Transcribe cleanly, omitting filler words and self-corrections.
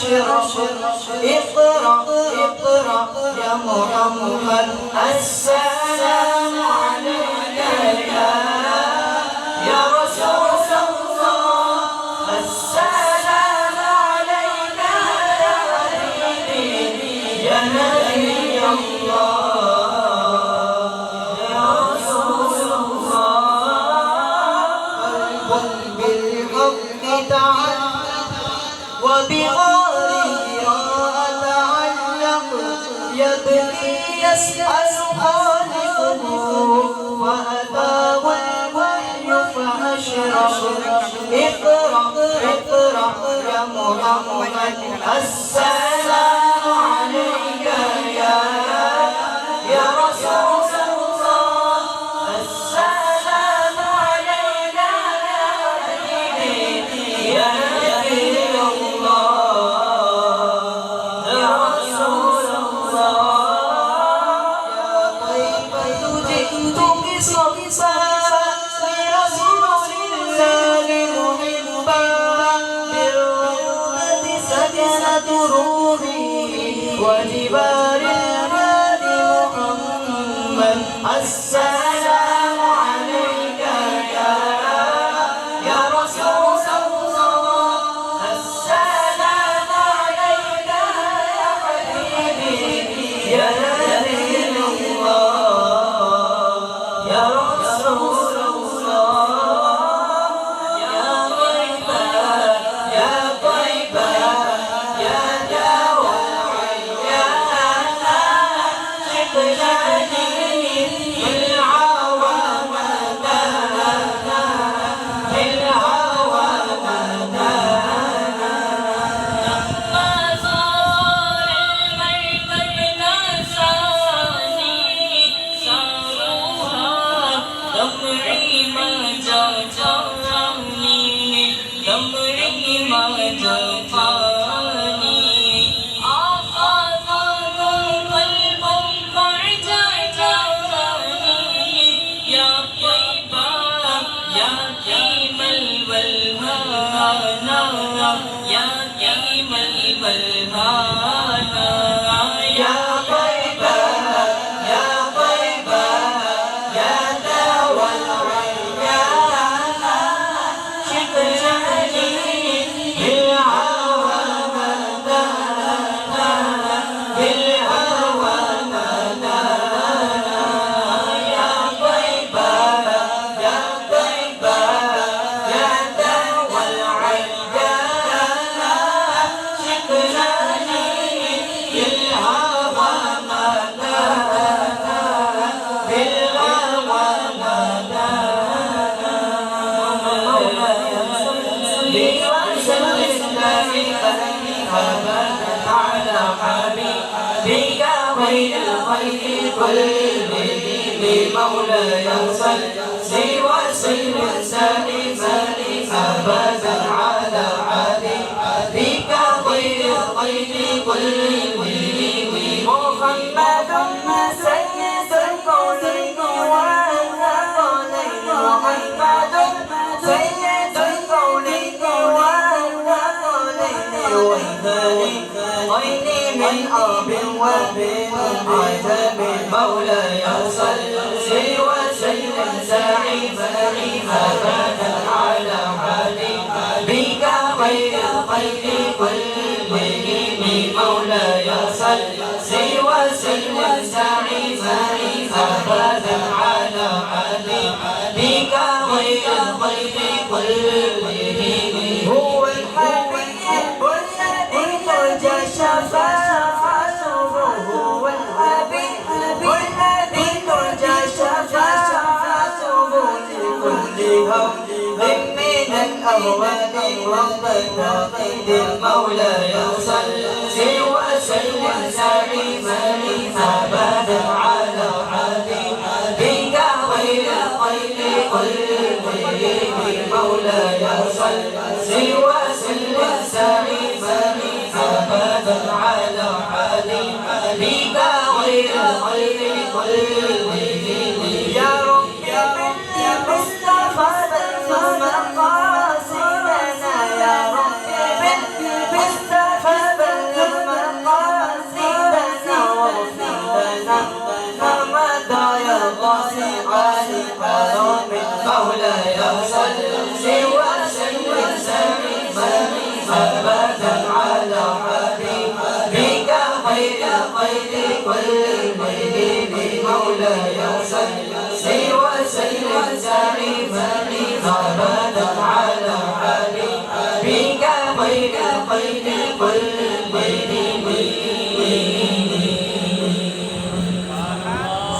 أشرف اقرأ اقرأ يا محمد السلام عليك يا رسول الله السلام عليك يا حبيبي يا نبي الله يا رسول الله قلب بالحق تعلق وبغيره أتعلق يبكي يسأل خالقه وأتاه الوحي فأشرف اقرأ اقرأ يا محمد السلام عليك يا رسول الله السلام عليك يا حبيبي يا نبي الله يا رسول الله يا طيبة جئت بصبا لرسول الله محبا بالروضة سكنت روحي وجبال الهادي محمد السلام عليك يا رسول الله السلام عليك يا حبيبي يا نبي الله يا رسول الله يا طيبة يا طيبة يا دوا العيان شقلاني بالهوى مدانا بالهوى مدانا ما صار الميت بنساني صاروها دمعي ما جفاني دمعي ما جفاني أخذ القلب فاعتجاني يا طيبة يا كريم الولهانا يا كريم الولهانا يا طيبة يا طيبة يا دوا العيان شقلاني بالهوى مدانا بالهوى مدانا يا طيبة يا طيبة يا دوا العيان شقلاني بالهوى مدانا بالهوى مدانا لوصل الله أبدا على حبيبك خير الخلق كلهم مولاي صل وسلم سليما أبدا على حبيبك خير الخلق كلهم محمد سيد الكونين والثقلين محمد سيد الكونين والثقلين والثاني من أب وبن عتب مولاي صل وسلم سعيدا أبدا على حبيبك خير الخلق كلهم مولاي صل وسلم سعيدا أبدا على حبيبك خير الخلق كلهم هو الحبيب الذي ترجى شفاعته هو الحبيب الذي ترجى شفاعته لكل هم من الأهوال والمناقب مولاي صل وسلم سليما أبدا على حبيبك خير الخلق كلهم مولاي صل وسلم سليما أبدا على حبيبك خير الخلق كلهم يا رب بالمصطفى بلغ مقاصدنا يا رب بالمصطفى خير كل المؤمنين مولاي صل وسلم دائما أبدا